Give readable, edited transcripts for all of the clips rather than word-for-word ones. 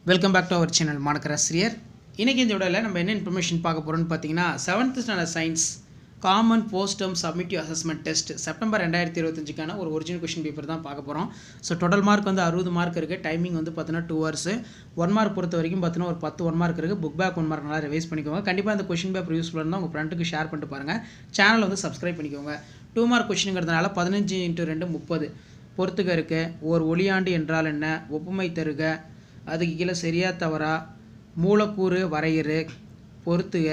Welcome back to our channel Manakkarasiriyar. இன்றைக்கி இந்த வீடியோவில் நம்ம என்ன இன்ஃபர்மேஷன் பார்க்க போகிறோம்னு பார்த்தீங்கன்னா 7th standard science common post term summative assessment test September 2025க்கான ஒரு ஒரிஜினல் கொஷின் பேப்பர் தான் பார்க்க போகிறோம். ஸோ டோட்டல் மார்க் வந்து 60 மார்க் இருக்குது. டைமிங் வந்து பார்த்தீங்கன்னா 2 hours. 1 மார்க் பொறுத்த வரைக்கும் பார்த்தீங்கன்னா ஒரு 10 1 மார்க் இருக்குது. புக் பேக் 1 மார்க் நல்லா ரிவைஸ் பண்ணிக்கோங்க. கண்டிப்பாக அந்த கொஷின் பேப்பர் யூஸ்ஃபுல்லாக இருந்தால் உங்கள் ஃப்ரெண்டுக்கு ஷேர் பண்ணிட்டு பாருங்கள். சேனல் வந்து சப்ஸ்கிரைப் பண்ணிக்கோங்க. 2 மார்க் கொஷினுங்கிறதுனால 15 × 2 30 பொறுத்துக்க இருக்குது. ஓர் ஒளியாண்டு என்றால் என்ன, ஒப்புமை தருக, அதுக்கு கீழே சரியா தவறா, மூலக்கூறு வரையறு, பொறுத்துக,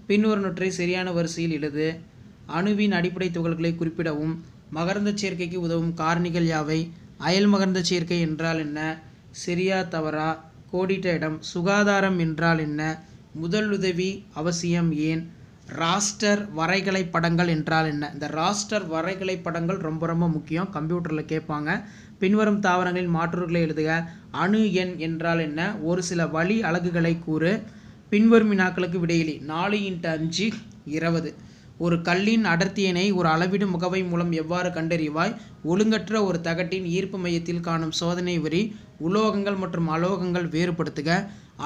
பின்வருவனவற்றை சரியான வரிசையில் எழுது, அணுவின் அடிப்படை துகள்களை குறிப்பிடவும், மகரந்த சேர்க்கைக்கு உதவும் காரணிகள் யாவை, அயல் மகரந்த சேர்க்கை என்றால் என்ன, சரியா தவறா, கோடிட்ட இடம், சுகாதாரம் என்றால் என்ன, முதலுதவி அவசியம் ஏன், ராஸ்டர் வரைகலை படங்கள் என்றால் என்ன. இந்த ராஸ்டர் வரைகலை படங்கள் ரொம்ப ரொம்ப முக்கியம், கம்ப்யூட்டரில் கேட்பாங்க. பின்வரும் தாவரங்களின் மாற்றுகளை எழுதுக, அணு எண் என்றால் என்ன, ஒரு சில வழி அலகுகளை கூறு, பின்வரும் வினாக்களுக்கு விடையிலி. 4 × 5 20. ஒரு கல்லின் அடர்த்தியினை ஒரு அளவீடு முகவை மூலம் எவ்வாறு கண்டறிவாய், ஒழுங்கற்ற ஒரு தகட்டின் ஈர்ப்பு மையத்தில் காணும் சோதனை வரி, உலோகங்கள் மற்றும் அலோகங்கள் வேறுபடுத்துக,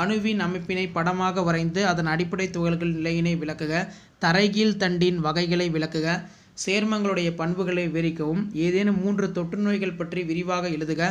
அணுவின் அமைப்பினை படமாக வரைந்து அதன் அடிப்படை துகள்கள் நிலையினை விளக்குக, தரைகீழ் தண்டின் வகைகளை விளக்குக, சேர்மங்களுடைய பண்புகளை விவரிக்கவும், ஏதேனும் 3 தொற்று நோய்கள் பற்றி விரிவாக எழுதுக,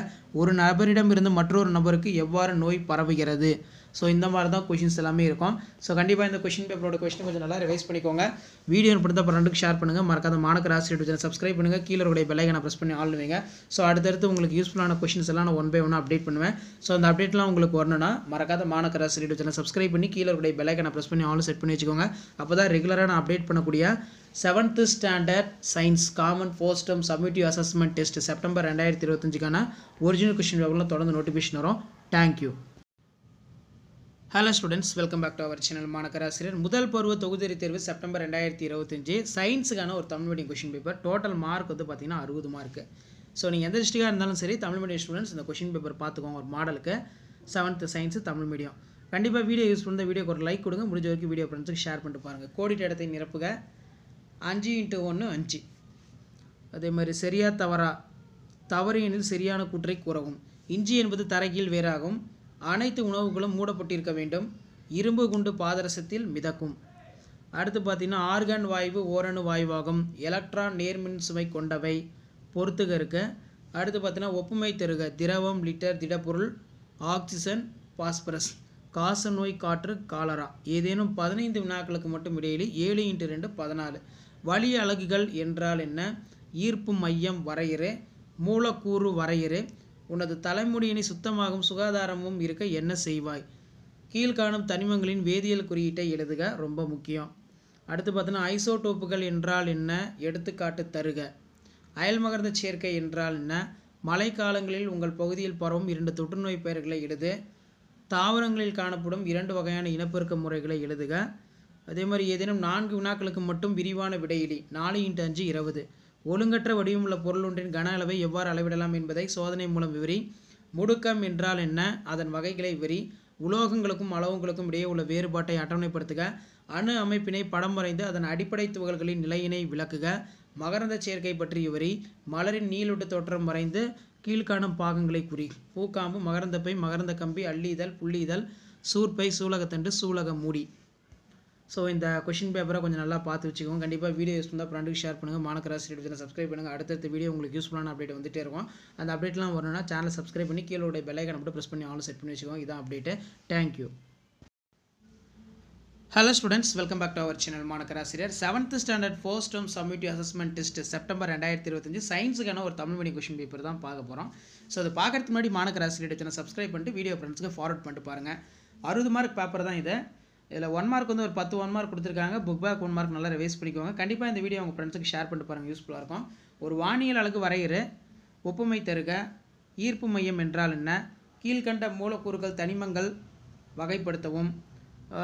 ஒரு நபரிடமிருந்து மற்றொரு நபருக்கு எவ்வாறு நோய் பரவுகிறது. ஸோ இந்த மாதிரி தான் கொஷின்ஸ் எல்லாமே இருக்கும். ஸோ கண்டிப்பாக இந்த கொஷின் பேப்பரோட கொஷின் கொஞ்சம் நல்லா ரிவைஸ் பண்ணிக்கோங்க. வீடியோ பிடித்த ஃப்ரெண்டுக்கு ஷேர் பண்ணுங்கள். மறக்காத மாணக்கராசிரியர் சேனல் சப்ஸ்கிரைப் பண்ணுங்கள். கீழே இருக்கிற பெல் ஐகானை ப்ரெஸ் பண்ணி ஆல் வைங்க. ஸோ அடுத்தடுத்து உங்களுக்கு யூஸ்ஃபுல்லான கொஷின்ஸ் எல்லாம் நான் 1 by 1 அப்டேட் பண்ணுவேன். ஸோ அந்த அப்டேட்லாம் உங்களுக்கு வரணும்னா மறக்காத மாணக்கராசிரியர் சேனல் சப்ஸ்கிரைப் பண்ணி கீழே இருக்கிற பெல் ஐகானை ப்ரெஸ் பண்ணி ஆல் செட் பண்ணி வச்சுக்கோங்க. அப்போ தான் ரெகுலராக நான் அப்டேட் பண்ணக்கூடிய 7th standard science common post term summative assessment test September 2025க்கான ஒரிஜினல் கொஷின் பேப்பரில் தொடர்ந்து நோட்டிஃபிகேஷன் வரும். Thank you. Hello students, welcome back to our channel Manakkarasiriyar. முதல் பருவ தொகுதி தேர்வு செப்டம்பர் 2025 சயின்ஸுக்கான ஒரு Tamil medium question paper. Total mark வந்து பார்த்தீங்கன்னா 60 மார்க்கு. ஸோ நீங்கள் எந்த டிஸ்ட்ரிக்டாக இருந்தாலும் சரி, தமிழ் மீடியம் ஸ்டூடெண்ட்ஸ் இந்த கொஷின் பேப்பர் பார்த்துக்கோங்க. ஒரு மாடலுக்கு 7th சயின்ஸு தமிழ் மீடியம். கண்டிப்பாக வீடியோ யூஸ் பண்ண வீடியோக்கு ஒரு லைக் கொடுங்க. முடிஞ்ச வரைக்கும் வீடியோ ஃப்ரெண்ட்ஸுக்கு ஷேர் பண்ணிட்டு பாருங்கள். கோடிட்ட இடத்தை நிரப்புக. 5 × 1 5. அதே மாதிரி சரியா தவறா, தவறு எனில் சரியான கூற்றை கூறவும். இஞ்சி என்பது தரைகீழ் வேறாகும். அனைத்து உணவுகளும் மூடப்பட்டிருக்க வேண்டும். இரும்பு குண்டு பாதரசத்தில் மிதக்கும். அடுத்து பார்த்தீங்கன்னா ஆர்கான் வாயு ஓரணு வாயுவாகும். எலக்ட்ரான் நேர்மின் சுமை கொண்டவை. பொறுத்துக இருக்க. அடுத்து பார்த்தீங்கன்னா ஒப்புமை தருக. திரவம் லிட்டர் திடப்பொருள் ஆக்சிஜன் பாஸ்பரஸ். காச நோய் காற்று காலரா. ஏதேனும் 15 வினாக்களுக்கு மட்டும் இடையிலே 7 × 2 14. வழி அலகுகள் என்றால் என்ன, ஈர்ப்பு மையம் வரையறு, மூலக்கூறு வரையறு, உனது தலைமுடியினை சுத்தமாகவும் சுகாதாரமும் இருக்க என்ன செய்வாய், கீழ்காணும் தனிமங்களின் வேதியியல் குறியீட்டை எழுதுக. ரொம்ப முக்கியம். அடுத்து பார்த்தோன்னா ஐசோடோப்புகள் என்றால் என்ன, எடுத்துக்காட்டு தருக. அயல்மகரந்த சேர்க்கை என்றால் என்ன, மழைக்காலங்களில் உங்கள் பகுதியில் பரவும் 2 தொற்றுநோய் பெயர்களை எழுது. தாவரங்களில் காணப்படும் 2 வகையான இனப்பெருக்க முறைகளை எழுதுக. அதே மாதிரி ஏதேனும் 4 வினாக்களுக்கு மட்டும் விரிவான விடையிலி. 4 × 5 20. ஒழுங்கற்ற வடிவமுள்ள பொருள் ஒன்றின் கன அளவை எவ்வாறு அளவிடலாம் என்பதை சோதனை மூலம் விவரி. முடுக்கம் என்றால் என்ன, அதன் வகைகளை விவரி. உலோகங்களுக்கும் அலோகங்களுக்கும் இடையே உள்ள வேறுபாட்டை அட்டவணைப்படுத்துக. அணு அமைப்பினை படம் வரைந்து அதன் அடிப்படை துகள்களின் நிலையினை விளக்குக. மகரந்த சேர்க்கை பற்றி விவரி. மலரின் நீளொட்டு தோற்றம் வரைந்து கீழ்காணும் பாகங்களை குறி. பூக்காம்பு, மகரந்தப்பை, மகரந்த கம்பி, அள்ளி இதழ், புள்ளி இதழ், சூர்பை, சூலகத்தண்டு, சூலக மூடி. ஸோ இந்த கொஷின் பேப்பரை கொஞ்சம் நல்லா பார்த்து வச்சுக்கோங்க. கண்டிப்பாக வீடியோ யூஸ் பண்ணால் ஃப்ரெண்டுக்கு ஷேர் பண்ணுங்கள். மாணக்கராசிரியர் சேனல் சப்ஸ்கிரைப் பண்ணுங்கள். அடுத்தடுத்த வீடியோ உங்களுக்கு யூஸ்ஃபுல்லான அப்டேட் வந்துட்டே இருக்கும். அந்த அப்டேட்லாம் வரணும்னா சேனலை சப்ஸ்கிரைப் பண்ணி கீழே உடைய பெல் ஐகானை மட்டும் ப்ரெஸ் பண்ணி ஆல் செட் பண்ணி வச்சுக்கோங்க. இதான் update. Thank you. Hello students, welcome back to our channel Manakkarasiriyar. 7th standard post term summative assessment test September 2025 சயின்ஸுக்கான ஒரு தமிழ் மீடியம் கொஷின் பேப்பர் தான் பார்க்க போகிறோம். ஸோ அதை பார்க்கறதுக்கு முன்னாடி மாணக்கராசிரியர் சேனல் சப்ஸ்கிரைப் பண்ணிட்டு வீடியோ ஃப்ரெண்ட்ஸுக்கு ஃபார்வர்ட் பண்ணிட்டு பாருங்கள். 60 மார்க் பேப்பர் தான் இது. இதில் 1 மார்க் வந்து ஒரு 10 1 மார்க் கொடுத்துருக்காங்க. புக் பேக் 1 மார்க் நல்லா ரிவைஸ் பண்ணிக்கோங்க. கண்டிப்பாக இந்த வீடியோ உங்கள் ஃப்ரெண்ட்ஸுக்கு ஷேர் பண்ணிட்டு பாருங்கள், யூஸ்ஃபுல்லாக இருக்கும். ஒரு வானியல் அலகு வரையறு, ஒப்புமை தருக, ஈர்ப்பு மையம் என்றால் என்ன, கீழ்கண்ட மூலக்கூறுகள் தனிமங்கள் வகைப்படுத்தவும்.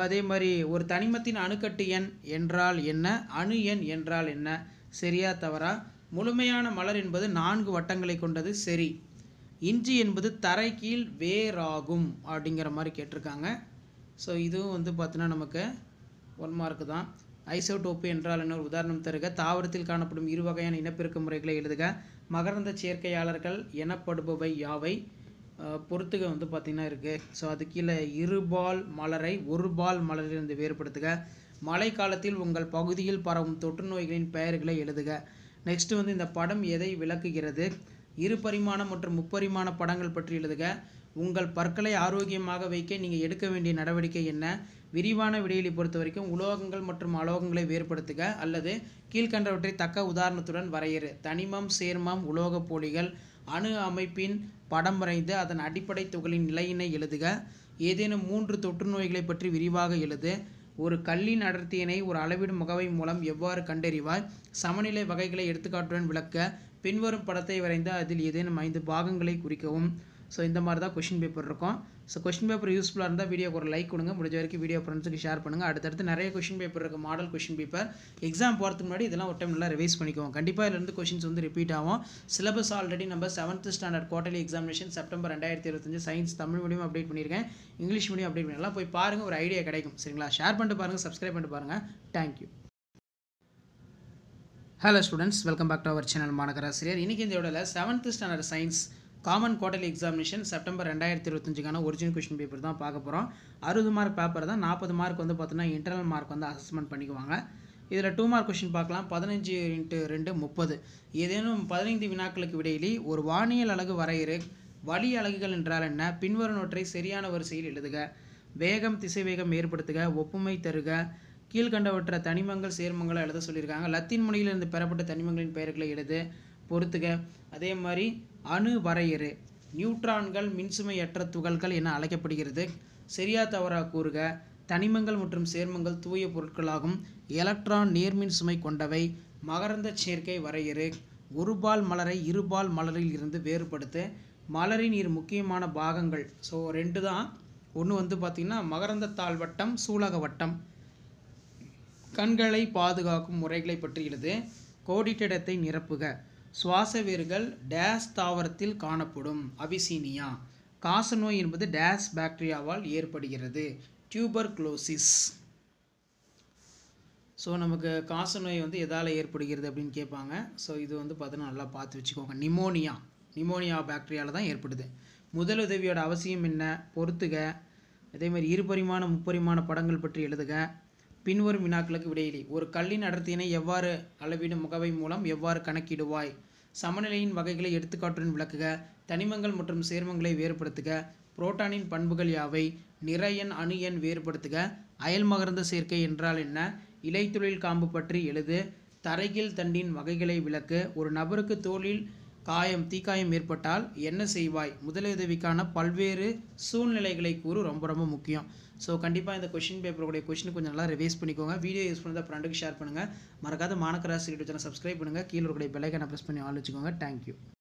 அதே மாதிரி ஒரு தனிமத்தின் அணுக்கட்டு எண் என்றால் என்ன, அணு எண் என்றால் என்ன, சரியா தவறா, முழுமையான மலர் என்பது 4 வட்டங்களை கொண்டது, சரி. இஞ்சி என்பது தரைகீழ் வேறாகும் அப்படிங்கிற மாதிரி கேட்டிருக்காங்க. ஸோ இதுவும் வந்து பார்த்தீங்கன்னா நமக்கு 1 மார்க்கு தான். ஐசோடோப்பு என்றால் என்ன, ஒரு உதாரணம் தருக. தாவரத்தில் காணப்படும் 2 வகையான இனப்பெருக்க முறைகளை எழுதுக. மகரந்த சேர்க்கையாளர்கள் எனப்படுபவை யாவை, பொறுத்துக வந்து பார்த்திங்கன்னா இருக்குது. ஸோ அது கீழே இருபால் மலரை ஒருபால் மலரிலிருந்து வேறுபடுத்துக. மழை காலத்தில் உங்கள் பகுதியில் பரவும் தொற்று நோய்களின் பெயர்களை எழுதுக. நெக்ஸ்ட்டு வந்து இந்த படம் எதை விளக்குகிறது? இரு பரிமாண மற்றும் முப்பரிமாண படங்கள் பற்றி எழுதுக. உங்கள் பற்களை ஆரோக்கியமாக வைக்க நீங்கள் எடுக்க வேண்டிய நடவடிக்கை என்ன? விரிவான விடையிலை பொறுத்த வரைக்கும் உலோகங்கள் மற்றும் அலோகங்களை வேறுபடுத்துக அல்லது கீழ்கண்டவற்றை தக்க உதாரணத்துடன் வரையறு. தனிமம், சேர்மம், உலோகப் போலிகள், அணு அமைப்பின் படம் வரைந்து அதன் அடிப்படை துகளின் நிலையினை எழுதுக. ஏதேனும் 3 தொற்று நோய்களை பற்றி விரிவாக எழுது. ஒரு கல்லின் அடர்த்தியினை ஒரு அளவிடும் முகவை மூலம் எவ்வாறு கண்டறிவாய்? சமநிலை வகைகளை எடுத்துக்காட்டுடன் விளக்க. பின்வரும் படத்தை வரைந்து அதில் ஏதேனும் 5 பாகங்களை குறிக்கவும். ஸோ இந்த மாதிரி தான் கொஷின் பேப்பர் இருக்கும். ஸோ கொஷின் பேப்பர் யூஸ்ஃபுல்லாக இருந்தால் வீடியோக்கு ஒரு லைக் கொடுங்க. முடிஞ்ச வரைக்கும் வீடியோ ஃப்ரெண்ட்ஸுக்கு ஷேர் பண்ணுங்கள். அடுத்தடுத்து நிறைய கொஷின் பேப்பர் இருக்குது, மாடல் கொஷின் பேப்பர். எக்ஸாம் போகிறதுக்கு முன்னாடி இதெல்லாம் ஒரு டைம் நல்லா ரிவைஸ் பண்ணிக்குவோம். கண்டிப்பாக இதிலிருந்து கொஷின்ஸ் வந்து ரிப்பீட் ஆகும். சிலபஸ் ஆல்ரெடி நம்ம 7th standard quarterly examination September 2025 science Tamil medium update பண்ணியிருக்கேன், இங்கிலீஷ் மீடியம் அப்டேட் பண்ணிடலாம். போய் பாருங்கள், ஒரு ஐடியா கிடைக்கும். சரிங்களா? ஷேர் பண்ணிட்டு பாருங்கள், சப்ஸ்கிரைப் பண்ணிட்டு பாருங்கள். Thank you. Hello students, welcome back to our channel Manakkarasiriyar. இன்றைக்கி இந்த வீடியோவில் 7th standard science common quarterly examination September 2025க்கான ஒரிஜினல் கொஷின் பேப்பர் தான் பார்க்க போகிறோம். 60 மார்க் பேப்பர் தான். 40 மார்க் வந்து பார்த்தீங்கன்னா இன்டர்னல் மார்க் வந்து அசஸ்மெண்ட் பண்ணிக்குவாங்க. இதில் 2 மார்க் கொஷின் பார்க்கலாம். 15 × 2 30. ஏதேனும் 15 வினாக்களுக்கு விடையிலி ஒரு வானியல் அலகு வரையறு. வழி அலகுகள் என்றால் என்ன? பின்வருவனவற்றை சரியான வரிசையில் எழுதுக. வேகம், திசைவேகம் ஏற்படுத்துக. ஒப்புமை தருக. கீழ்கண்டவற்றை தனிமங்கள், சேர்மங்களை எழுத சொல்லியிருக்காங்க. லத்தீன் மொழியிலிருந்து பெறப்பட்ட தனிமங்களின் பெயர்களை எழுது, பொறுத்துக. அதே மாதிரி அணு வரையறு. நியூட்ரான்கள் மின்சுமையற்ற துகள்கள் என அழைக்கப்படுகிறது. சரியா தவறா கூறுக. தனிமங்கள் மற்றும் சேர்மங்கள் தூய பொருட்களாகும். எலக்ட்ரான் நேர்மின் சுமை கொண்டவை. மகரந்த சேர்க்கை வரையறு. ஒருபால் மலரை இருபால் மலரில் இருந்து வேறுபடுத்து. மலரின் 2 முக்கியமான பாகங்கள். ஸோ 2 தான். ஒன்று வந்து பார்த்திங்கன்னா மகரந்தத்தாள் வட்டம், சூலக வட்டம். கண்களை பாதுகாக்கும் முறைகளை பற்றி எழுது. கோடிட்ட இடத்தை நிரப்புக. சுவாச வேர்கள் டேஸ் தாவரத்தில் காணப்படும். அபிசீனியா. காசநோய் என்பது டேஸ் பாக்டீரியாவால் ஏற்படுகிறது. டியூபர்குலோசிஸ். ஸோ நமக்கு காசநோய் வந்து எதால் ஏற்படுகிறது அப்படின்னு கேட்பாங்க. ஸோ இது வந்து பார்த்தீங்கன்னா நல்லா பார்த்து வச்சுக்கோங்க. நிமோனியா பாக்டீரியாவில் தான் ஏற்படுது. முதலுதவியோட அவசியம் என்ன? பொறுத்துக. அதேமாதிரி இருபரிமாண முப்பரிமாண படங்கள் பற்றி எழுதுக. பின்வரும் வினாக்களுக்கு விடையிலி. ஒரு கல்லின் அடர்த்தியினை எவ்வாறு அளவிடும் முகவை மூலம் எவ்வாறு கணக்கிடுவாய்? சமநிலையின் வகைகளை எடுத்துக்காட்டுடன் விளக்குக. தனிமங்கள் மற்றும் சேர்மங்களை வேறுபடுத்துக. புரோட்டானின் பண்புகள் யாவை? நிறை எண், அணு எண் வேறுபடுத்துக. அயல் மகரந்த சேர்க்கை என்றால் என்ன? இலைத்தொழில் காம்பு பற்றி எழுது. தரையில் தண்டின் வகைகளை விளக்கு. ஒரு நபருக்கு தோலில் தீக்காயம் ஏற்பட்டால் என்ன செய்வாய்? முதலுதவிக்கான பல்வேறு சூழ்நிலைகளை கூறு. ரொம்ப ரொம்ப முக்கியம். ஸோ கண்டிப்பாக இந்த கொஷின் பேப்பருடைய கொஷின் கொஞ்சம் நல்லா ரிவைஸ் பண்ணிக்கோங்க. வீடியோ யூஸ் பண்ணி ஃப்ரெண்டுக்கு ஷேர் பண்ணுங்கள். மறக்காத மாநகராசி யூடியூப் சேனல் சப்ஸ்கிரைப் பண்ணுங்கள். கீழே இருக்கிற பெல் ஐகானை ப்ரெஸ் பண்ணி ஆள் வச்சுக்கோங்க. தேங்க்யூ.